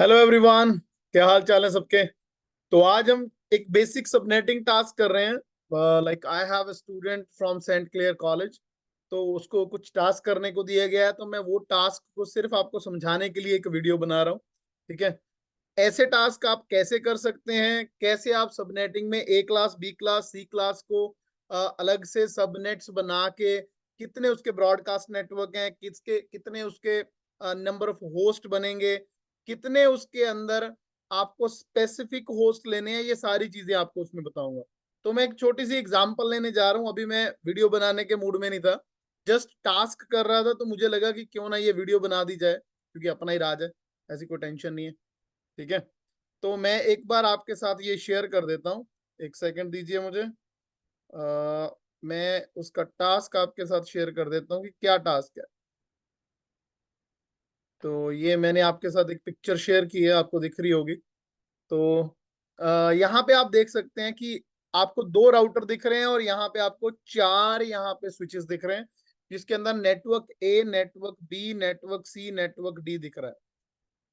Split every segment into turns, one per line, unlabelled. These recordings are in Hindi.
Hello everyone. क्या हाल चाल है सबके। तो आज हम एक बेसिक सबनेटिंग टास्क कर रहे हैं। Like I have a student from Saint Clare college. तो उसको कुछ टास्क करने को दिया गया है, तो मैं वो टास्क को सिर्फ आपको समझाने के लिए एक वीडियो बना रहा हूँ। ठीक है। ऐसे टास्क आप कैसे कर सकते हैं, कैसे आप सबनेटिंग में ए क्लास, बी क्लास, सी क्लास को अलग से सबनेट्स बना के, कितने उसके ब्रॉडकास्ट नेटवर्क हैं, कितने उसके नंबर ऑफ होस्ट बनेंगे, कितने उसके अंदर आपको स्पेसिफिक होस्ट लेने हैं, ये सारी चीजें आपको उसमें बताऊंगा। तो मैं एक छोटी सी एग्जांपल लेने जा रहा हूं। अभी मैं वीडियो बनाने के मूड में नहीं था, जस्ट टास्क कर रहा था, तो मुझे लगा कि क्यों ना ये वीडियो बना दी जाए, क्योंकि अपना ही राज है, ऐसी कोई टेंशन नहीं है। ठीक है। तो मैं एक बार आपके साथ ये शेयर कर देता हूँ। एक सेकंड दीजिए मुझे। मैं उसका टास्क आपके साथ शेयर कर देता हूँ कि क्या टास्क है। तो ये मैंने आपके साथ एक पिक्चर शेयर की है, आपको दिख रही होगी। तो यहाँ पे आप देख सकते हैं कि आपको दो राउटर दिख रहे हैं, और यहाँ पे आपको चार यहाँ पे स्विचेस दिख रहे हैं, जिसके अंदर network A, network B, network C, network D दिख रहा है।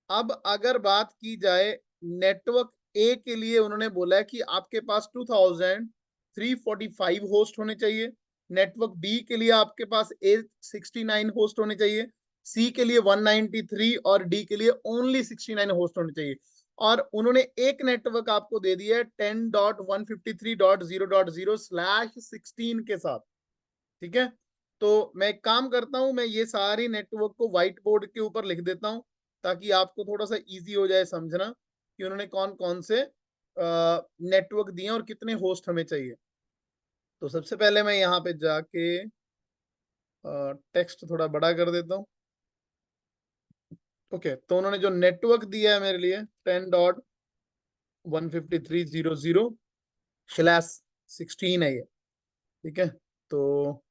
अब अगर बात की जाए नेटवर्क ए के लिए, उन्होंने बोला है कि आपके पास 2345 होस्ट होने चाहिए। नेटवर्क बी के लिए आपके पास 869 होस्ट होने चाहिए। सी के लिए 193 और डी के लिए ओनली 69 होस्ट होने चाहिए। और उन्होंने एक नेटवर्क आपको दे दिया है 10.153.0.0/16 के साथ। ठीक है। तो मैं एक काम करता हूं, मैं ये सारी नेटवर्क को व्हाइट बोर्ड के ऊपर लिख देता हूं, ताकि आपको थोड़ा सा इजी हो जाए समझना कि उन्होंने कौन कौन से नेटवर्क दिए और कितने होस्ट हमें चाहिए। तो सबसे पहले मैं यहाँ पे जाके टेक्स्ट थोड़ा बड़ा कर देता हूँ। ओके, तो उन्होंने जो नेटवर्क दिया है मेरे लिए 10.153.0.0/16 है ये। ठीक है। तो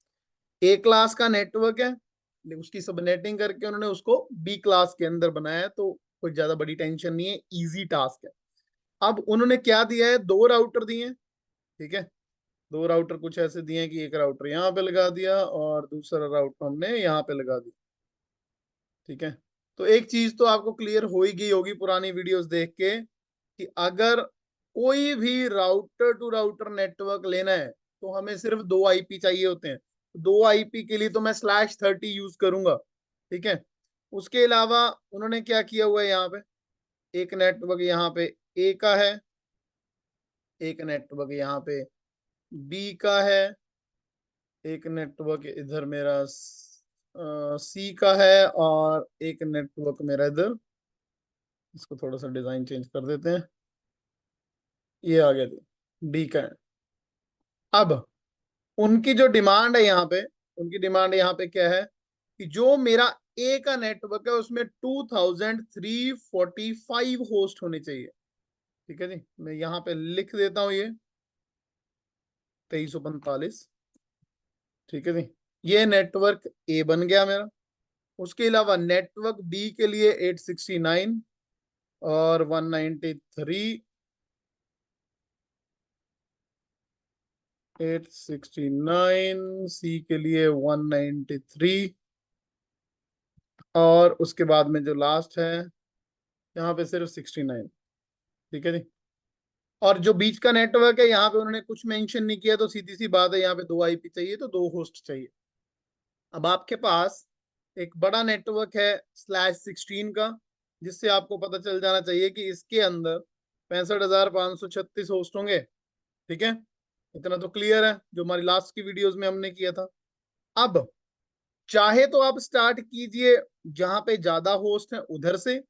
ए क्लास का नेटवर्क है, उसकी सबनेटिंग करके उन्होंने उसको बी क्लास के अंदर बनाया है, तो कोई ज्यादा बड़ी टेंशन नहीं है, इजी टास्क है। अब उन्होंने क्या दिया है, दो राउटर दिए हैं। ठीक है। दो राउटर कुछ ऐसे दिए हैं कि एक राउटर यहाँ पे लगा दिया और दूसरा राउटर हमने यहाँ पे लगा दिया। ठीक है। तो एक चीज तो आपको क्लियर हो ही गई होगी पुरानी वीडियोस देख के, कि अगर कोई भी राउटर टू राउटर नेटवर्क लेना है, तो हमें सिर्फ दो आईपी चाहिए होते हैं। दो आईपी के लिए तो मैं /30 यूज करूंगा। ठीक है। उसके अलावा उन्होंने क्या किया हुआ है, यहाँ पे एक नेटवर्क यहाँ पे ए का है, एक नेटवर्क यहाँ पे बी का है, एक नेटवर्क इधर मेरा सी का है, और एक नेटवर्क मेरा इधर, इसको थोड़ा सा डिजाइन चेंज कर देते हैं, ये आ गया डी का है। अब उनकी जो डिमांड है यहाँ पे, उनकी डिमांड यहाँ पे क्या है, कि जो मेरा ए का नेटवर्क है उसमें 2345 होस्ट होने चाहिए। ठीक है जी, मैं यहाँ पे लिख देता हूँ ये 2345। ठीक है जी, ये नेटवर्क ए बन गया मेरा। उसके अलावा नेटवर्क बी के लिए 869 और 193, 869, सी के लिए 193, और उसके बाद में जो लास्ट है यहाँ पे सिर्फ 69। ठीक है जी। और जो बीच का नेटवर्क है, यहाँ पे उन्होंने कुछ मेंशन नहीं किया, तो सीधी सी बात है, यहाँ पे दो आईपी चाहिए तो दो होस्ट चाहिए। अब आपके पास एक बड़ा नेटवर्क है /16 का, जिससे आपको पता चल जाना चाहिए कि इसके अंदर 65,536 होस्ट होंगे। ठीक है। इतना तो क्लियर है, जो हमारी लास्ट की वीडियोस में हमने किया था। अब चाहे तो आप स्टार्ट कीजिए जहां पे ज्यादा होस्ट है उधर से,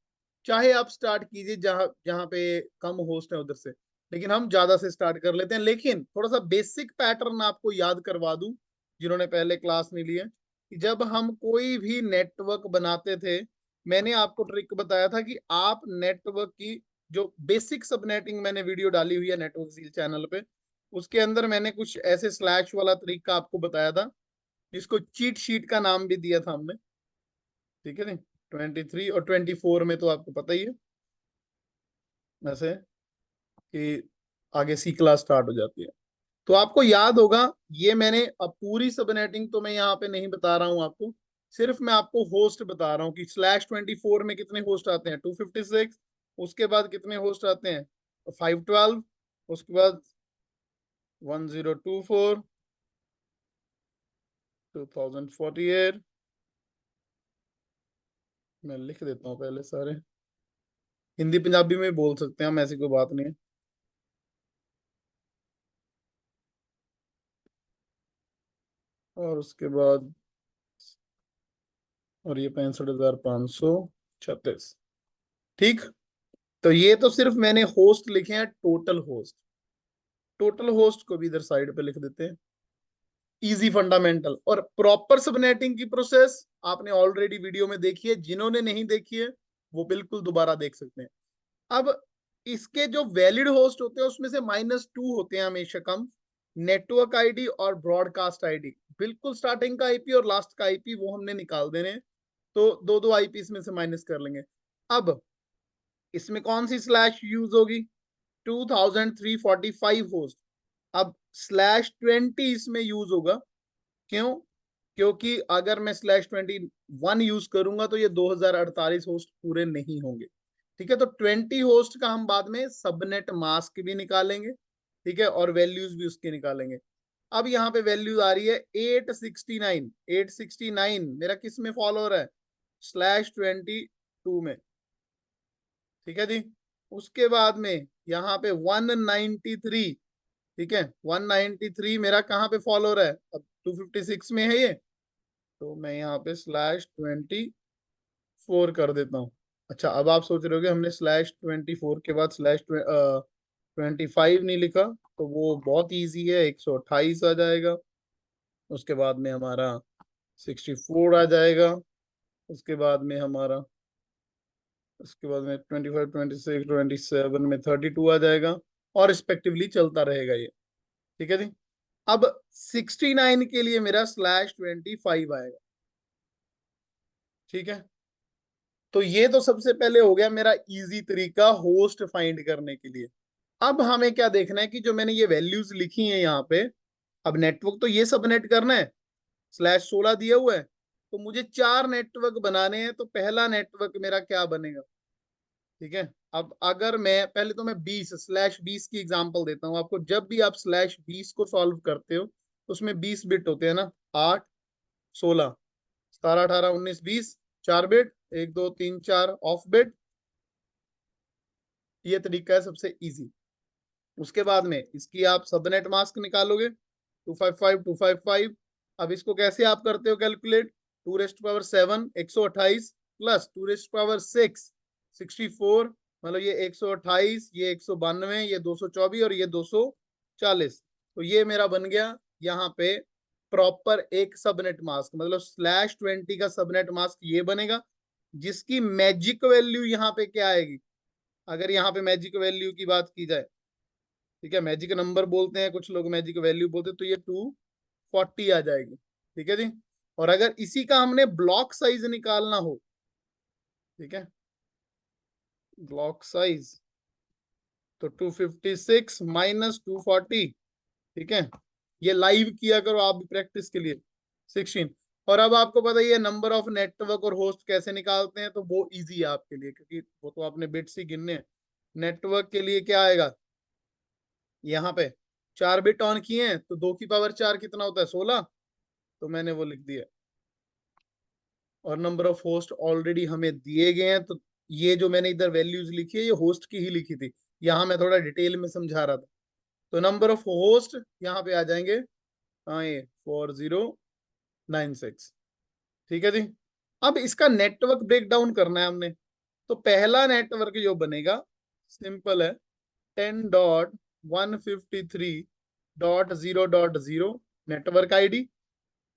चाहे आप स्टार्ट कीजिए जहां जहां पे कम होस्ट है उधर से। लेकिन हम ज्यादा से स्टार्ट कर लेते हैं। लेकिन थोड़ा सा बेसिक पैटर्न आपको याद करवा दूं, जिन्होंने पहले क्लास नहीं ली है, कि जब हम कोई भी नेटवर्क बनाते थे, मैंने आपको ट्रिक बताया था कि आप नेटवर्क की जो बेसिक सबनेटिंग मैंने वीडियो डाली हुई है नेटवर्क सील चैनल पे, उसके अंदर मैंने कुछ ऐसे स्लैश वाला तरीका आपको बताया था, जिसको चीट शीट का नाम भी दिया था हमने। ठीक है नहीं, 23 और 24 में तो आपको पता ही है वैसे कि आगे सी क्लास स्टार्ट हो जाती है। तो आपको याद होगा, ये मैंने अब पूरी सबनेटिंग तो मैं यहाँ पे नहीं बता रहा हूँ आपको, सिर्फ मैं आपको होस्ट बता रहा हूँ कि /24 में कितने होस्ट आते हैं, 256, उसके बाद कितने होस्ट आते हैं? 512, उसके बाद 1024, 2048, मैं लिख देता हूँ पहले सारे, हिंदी पंजाबी में बोल सकते हैं हम, ऐसी कोई बात नहीं है। और उसके बाद, और ये 65,536। ठीक। तो ये तो सिर्फ मैंने होस्ट लिखे हैं, टोटल होस्ट। टोटल होस्ट को भी इधर साइड पे लिख देते हैं। Easy fundamental. और प्रॉपर सबनेटिंग की प्रोसेस आपने ऑलरेडी वीडियो में देखी है, जिन्होंने नहीं देखी है वो बिल्कुल दोबारा देख सकते हैं। अब इसके जो वैलिड होस्ट होते हैं उसमें से -2 होते हैं हमेशा कम, नेटवर्क आईडी और ब्रॉडकास्ट आईडी। बिल्कुल स्टार्टिंग का आईपी और लास्ट का आईपी वो हमने निकाल देने हैं, तो दो दो आईपी इसमें से माइनस कर लेंगे। अब इसमें कौन सी स्लैश यूज होगी? 2345 होस्ट। अब /20 इसमें यूज होगा। क्यों? क्योंकि अगर मैं /21 यूज करूंगा तो ये 2048 होस्ट पूरे नहीं होंगे। ठीक है, तो 20 होस्ट का हम बाद में सबनेट मास्क भी निकालेंगे। ठीक है, और वैल्यूज भी उसके निकालेंगे। अब यहाँ पे वैल्यू आ रही है 869। 869 मेरा किस में फॉलो हो रहा है? /22 में। ठीक है जी। उसके बाद में यहाँ पे 193। ठीक है, 193 मेरा कहाँ पे फॉलो हो रहा है? अब 256 में है ये, तो मैं यहाँ पे /24 कर देता हूँ। अच्छा, अब आप सोच रहे होगे हमने /24 के बाद /25 नहीं लिखा, तो वो बहुत इजी है, 128 आ जाएगा। उसके बाद में हमारा 64 आ जाएगा। उसके बाद में हमारा, उसके बाद में 25, 26, 27 में 32 आ जाएगा, और रिस्पेक्टिवली चलता रहेगा ये। ठीक है जी। अब 69 के लिए मेरा /25 आएगा। ठीक है, तो ये तो सबसे पहले हो गया मेरा इजी तरीका होस्ट फाइंड करने के लिए। अब हमें क्या देखना है कि जो मैंने ये वैल्यूज लिखी हैं यहाँ पे, अब नेटवर्क तो ये सबनेट करना है, /16 दिया हुआ है, तो मुझे 4 नेटवर्क बनाने हैं। तो पहला नेटवर्क मेरा क्या बनेगा? ठीक है, अब अगर मैं पहले, तो मैं 20 की एग्जांपल देता हूँ आपको। जब भी आप /20 को सॉल्व करते हो तो उसमें 20 बिट होते हैं ना, 8, 16, 17, 18, 19, 20, 4 बिट, 1, 2, 3, 4 ऑफ बिट। ये तरीका है सबसे इजी। उसके बाद में इसकी आप सबनेट मास्क निकालोगे, 255, 255। अब इसको कैसे आप करते हो कैलकुलेट? 2⁻7 128 प्लस 2⁻6 64, मतलब ये 128, ये 192, ये 224 और ये 240। तो ये मेरा बन गया यहाँ पे प्रॉपर एक सबनेट मास्क, मतलब /20 का सबनेट मास्क ये बनेगा, जिसकी मैजिक वैल्यू यहाँ पे क्या आएगी? अगर यहाँ पे मैजिक वैल्यू की बात की जाए, ठीक है, मैजिक नंबर बोलते हैं कुछ लोग, मैजिक वैल्यू बोलते हैं, तो ये 240 आ जाएगी। ठीक है जी। और अगर इसी का हमने ब्लॉक साइज निकालना हो, ठीक है, ब्लॉक साइज, तो 256 - 240। ठीक है, ये लाइव किया करो आप भी प्रैक्टिस के लिए। 16। और अब आपको पता ही है नंबर ऑफ नेटवर्क और होस्ट कैसे निकालते हैं, तो वो इजी है आपके लिए, क्योंकि वो तो आपने बिट्स ही गिनने हैं। नेटवर्क के लिए क्या आएगा? यहाँ पे 4 बिट ऑन किए हैं, तो 2⁴ कितना होता है? 16। तो मैंने वो लिख दिया। और नंबर ऑफ होस्ट ऑलरेडी हमें दिए गए हैं, तो ये जो मैंने इधर वैल्यूज लिखी है ये होस्ट की ही लिखी थी, यहाँ मैं थोड़ा डिटेल में समझा रहा था। तो नंबर ऑफ होस्ट यहाँ पे आ जाएंगे, हाँ, ये 4096। ठीक है जी। अब इसका नेटवर्क ब्रेक डाउन करना है हमने। तो पहला नेटवर्क जो बनेगा सिंपल है, 10.153.0.0 नेटवर्क आईडी,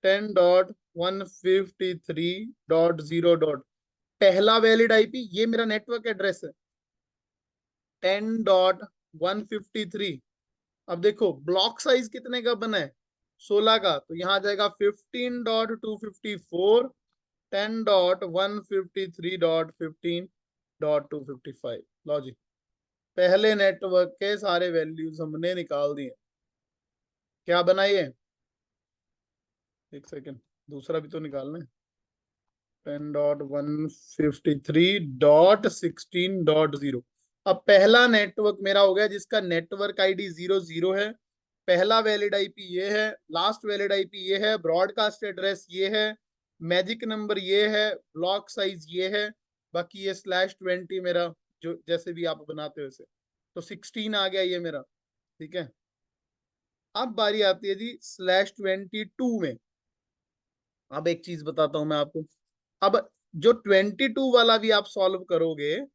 10.153.0. पहला वैलिड आईपी, ये मेरा नेटवर्क एड्रेस है 10.153। अब देखो ब्लॉक साइज कितने का बना है? 16 का, तो यहाँ आ जाएगा 15.254, 10.153.15.255। लो जी, पहले नेटवर्क के सारे वैल्यूज हमने निकाल दिए। क्या बनाइए? एक सेकेंड, दूसरा भी तो निकालना है। 10.153.16.0, अब पहला नेटवर्क मेरा हो गया जिसका नेटवर्क आईडी 00 है, पहला वैलिड आईपी ये है, लास्ट वैलिड आईपी ये है, ब्रॉडकास्ट एड्रेस ये है, मैजिक नंबर ये है, ब्लॉक साइज ये है, बाकी ये /20 मेरा जो जैसे भी आप बनाते हो इसे, तो 16 आ गया ये मेरा। ठीक है, अब बारी आती है जी /22 में। अब एक चीज बताता हूं मैं आपको, अब जो 22 वाला भी आप सॉल्व करोगे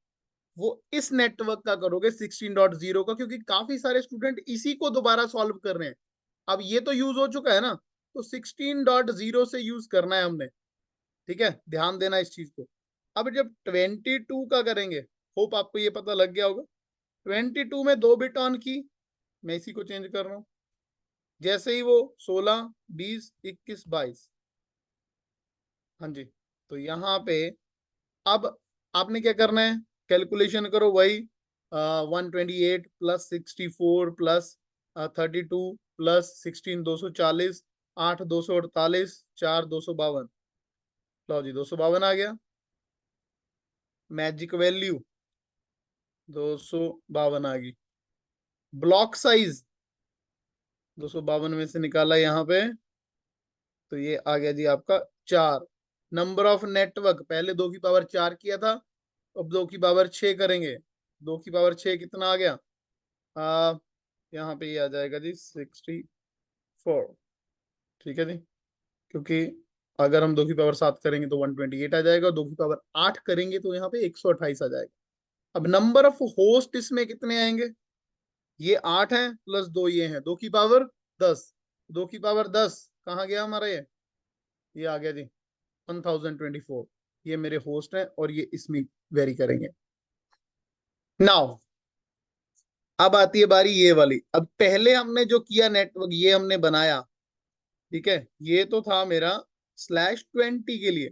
वो इस नेटवर्क का करोगे 16.0 का, क्योंकि काफी सारे स्टूडेंट इसी को दोबारा सॉल्व कर रहे हैं। अब ये तो यूज हो चुका है ना, तो 16.0 से यूज करना है हमने। ठीक है, ध्यान देना इस चीज को। अब जब 22 का करेंगे, होप आपको ये पता लग गया होगा, 22 में 2 बिट ऑन की, मैं इसी को चेंज कर रहा हूं, जैसे ही वो 16, 20, 21, 22, हाँ जी, तो यहाँ पे अब आपने क्या करना है, कैलकुलेशन करो वही 128 प्लस 64 प्लस 32 प्लस 16 240, 8 248, 4 252, लो जी 252 आ गया, मैजिक वैल्यू 252 आ गई। ब्लॉक साइज 252 में से निकाला यहाँ पे, तो ये आ गया जी आपका 4। नंबर ऑफ नेटवर्क पहले 2 की पावर 4 किया था, अब 2 की पावर 6 करेंगे, 2 की पावर 6 कितना आ गया, आ, यहाँ पे ये आ जाएगा जी 64। ठीक है जी, क्योंकि अगर हम 2 की पावर 7 करेंगे तो 128 आ जाएगा, 2 की पावर 8 करेंगे तो यहाँ पे 128 आ जाएगा। अब नंबर ऑफ होस्ट इसमें कितने आएंगे, ये 8 है प्लस 2 ये है, 2 की पावर 10, 2 की पावर 10 कहाँ गया हमारा, ये आ गया जी 1024। ये मेरे होस्ट हैं और ये इसमें वेरी करेंगे। नाउ अब आती है बारी ये वाली। अब पहले हमने जो किया नेटवर्क ये हमने बनाया, ठीक है, ये तो था मेरा /20 के लिए।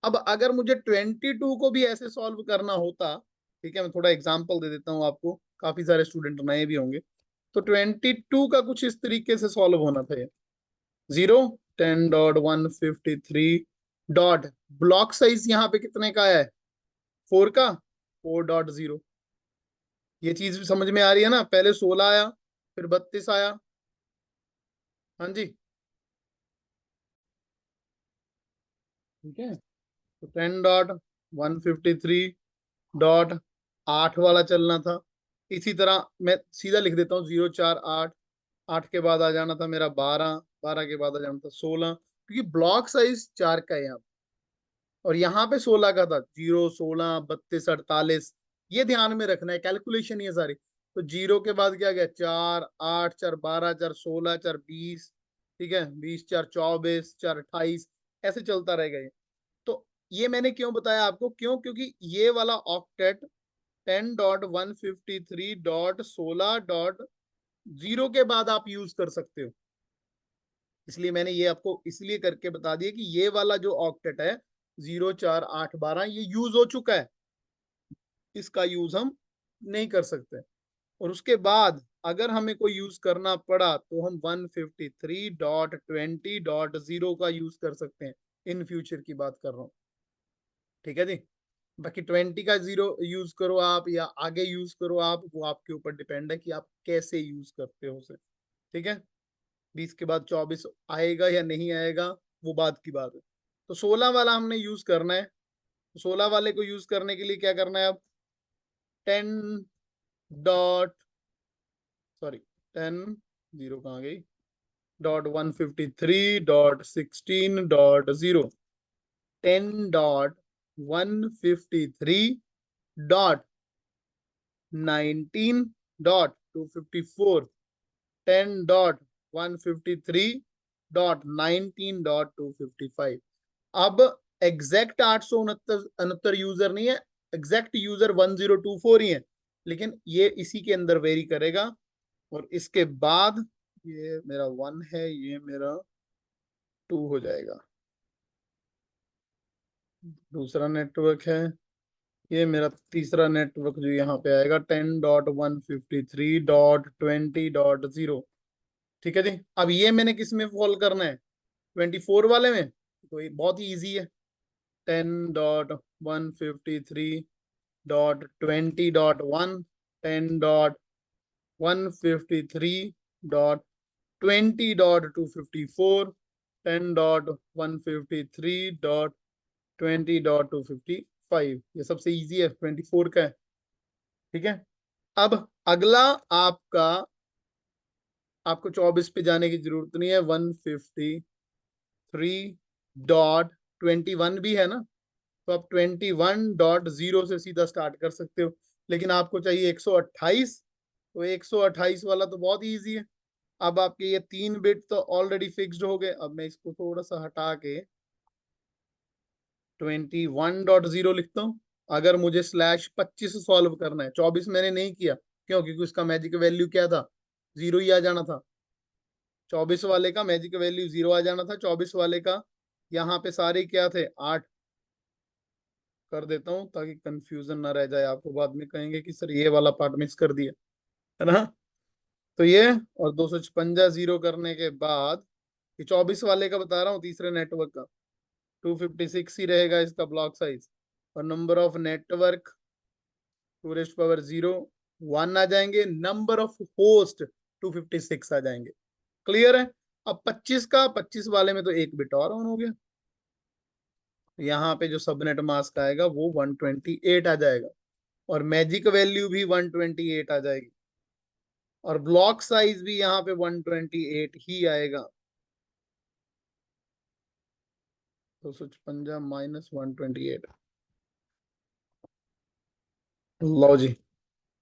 अब अगर मुझे 22 को भी ऐसे सॉल्व करना होता, ठीक है, मैं थोड़ा एग्जांपल दे देता हूँ आपको, काफी सारे स्टूडेंट नए भी होंगे, तो 22 का कुछ इस तरीके से सॉल्व होना था। ये 0 10.153 ब्लॉक साइज यहाँ पे कितने का है, 4 का, 4.0। ये चीज भी समझ में आ रही है ना, पहले 16 आया फिर 32 आया, हाँ जी, ठीक है, तो 10.153 वाला चलना था। इसी तरह मैं सीधा लिख देता हूँ 0 4 8, 8 के बाद आ जाना था मेरा 12, 12 के बाद आ जाना था 16, क्योंकि ब्लॉक साइज 4 का है यहाँ, और यहाँ पे 16 का था, 0 16 32 48, ये ध्यान में रखना है, कैलकुलेशन ये सारी। तो 0 के बाद क्या गया, 4 8 4 12 4 16 4 20, ठीक है, 20 4 24 4 28, ऐसे चलता रहेगा ये। तो ये मैंने क्यों बताया आपको, क्यों, क्योंकि ये वाला ऑक्टेट 10.153.16.0 के बाद आप यूज कर सकते हो, इसलिए मैंने ये आपको इसलिए करके बता दिया कि ये वाला जो ऑक्टेट है 0 4 8 12 ये यूज हो चुका है, इसका यूज हम नहीं कर सकते। और उसके बाद अगर हमें कोई यूज करना पड़ा तो हम 153.20.0 का यूज कर सकते हैं, इन फ्यूचर की बात कर रहा हूँ। ठीक है जी, बाकी 20 का 0 यूज करो आप या आगे यूज करो आप, वो आपके ऊपर डिपेंड है कि आप कैसे यूज करते हो उसे। ठीक है, 20 के बाद 24 आएगा या नहीं आएगा वो बात की बात है। तो 16 वाला हमने यूज करना है, तो 16 वाले को यूज करने के लिए क्या करना है, अब 10 डॉट सॉरी 10 जीरो कहाँ गई, .153.16.0, 10.153.19.254, 10.153.19.255। अब एग्जैक्ट 869 यूजर नहीं है, एग्जैक्ट यूजर 1024 ही है, लेकिन ये इसी के अंदर वेरी करेगा। और इसके बाद ये मेरा 1 है, ये मेरा 2 हो जाएगा, दूसरा नेटवर्क है, ये मेरा तीसरा नेटवर्क जो यहाँ पे आएगा 10.153.20.0। ठीक है जी, अब ये मैंने किस में फॉल करना है, 24 वाले में, तो ये बहुत ही ईजी है, 10.153 डॉट 20.1 10.153 डॉट 20.254 10.153 डॉट 20.255। ये सबसे इजी है, 24 का है। ठीक है, अब अगला आपको 24 पे जाने की जरूरत नहीं है, 153.21 भी है ना, तो आप 21.0 से सीधा स्टार्ट कर सकते हो। लेकिन आपको चाहिए 128, तो 128 वाला तो बहुत इजी है। अब आपके ये 3 बिट तो ऑलरेडी फिक्स्ड हो गए। अब मैं इसको थोड़ा सा हटा के 21.0 लिखता हूँ। अगर मुझे /25 सॉल्व करना है, 24 मैंने नहीं किया, क्यों? क्योंकि उसका मैजिक वैल्यू क्या था, 0 ही आ जाना था। 24 वाले का मैजिक वैल्यू 0 आ जाना था। 24 वाले का यहाँ पे सारे क्या थे, 8 कर देता हूँ ताकि कंफ्यूजन ना रह जाए, आपको बाद में कहेंगे कि सर ये वाला पार्ट मिस कर दिया, है ना। तो ये और 256 जीरो करने के बाद, ये 24 वाले का बता रहा हूँ, तीसरे नेटवर्क का 256 ही रहेगा इसका ब्लॉक साइज। और नंबर ऑफ नेटवर्क 2⁻0 1 आ जाएंगे, नंबर ऑफ होस्ट 256 आ जाएंगे। क्लियर है? अब 25 का, 25 वाले में तो एक बिट और ऑन हो गया, यहाँ पे जो सबनेट मास्क आएगा वो 128 आ जाएगा, और मैजिक वैल्यू भी 128 आ जाएगी, और ब्लॉक साइज भी यहाँ पे 128 ही आएगा। 256 माइनस 128, लो जी।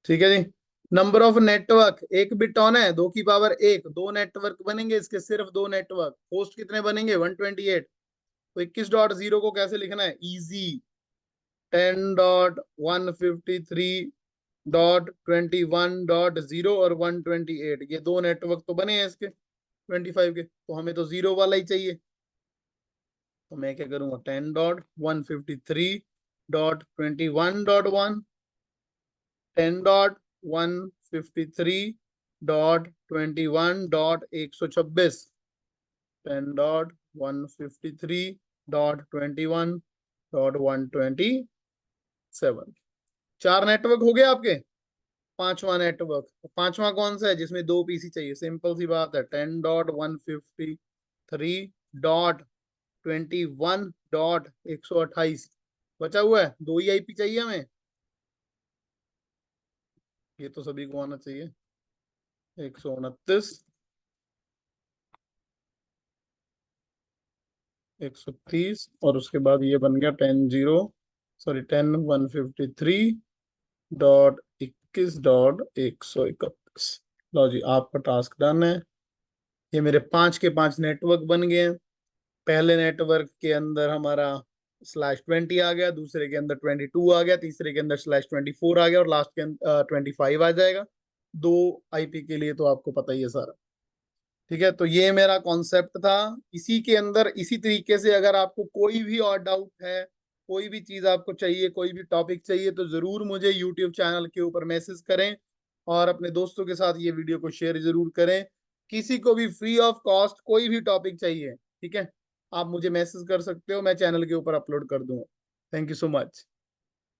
ठीक है जी। नंबर ऑफ नेटवर्क, एक बिट ऑन है, 2 की पावर 1, 2 नेटवर्क बनेंगे इसके, सिर्फ 2 नेटवर्क। होस्ट कितने बनेंगे, 128। तो 21.0 को कैसे लिखना है, इजी, 10.153.21.0 और 128, ये 2 नेटवर्क तो बने हैं इसके 25 के, तो हमें तो 0 वाला ही चाहिए। तो मैं क्या करूंगा, 10.153.21.1 10.153.21.126 10.153.21.127। 4 नेटवर्क हो गए आपके। पांचवा नेटवर्क, पांचवा कौन सा है जिसमें 2 पीसी चाहिए, सिंपल सी बात है, 10.153.21.128 बचा हुआ है, 2 ही आईपी चाहिए हमें। ये तो सभी को आना चाहिए, 129 130, और उसके बाद ये बन गया 10.153.21.131। लो जी, आपका टास्क डन है। ये मेरे 5 के 5 नेटवर्क बन गए हैं। पहले नेटवर्क के अंदर हमारा /20 आ गया, दूसरे के अंदर 22 आ गया, तीसरे के अंदर /24 आ गया, और लास्ट के अंदर 25 आ जाएगा। 2 आईपी के लिए तो आपको पता ही है सारा। ठीक है, तो ये मेरा कॉन्सेप्ट था। इसी के अंदर इसी तरीके से अगर आपको कोई भी और डाउट है, कोई भी चीज आपको चाहिए, कोई भी टॉपिक चाहिए, तो जरूर मुझे यूट्यूब चैनल के ऊपर मैसेज करें, और अपने दोस्तों के साथ ये वीडियो को शेयर जरूर करें। किसी को भी फ्री ऑफ कॉस्ट कोई भी टॉपिक चाहिए, ठीक है, आप मुझे मैसेज कर सकते हो, मैं चैनल के ऊपर अपलोड कर दूंगा। Thank you so much.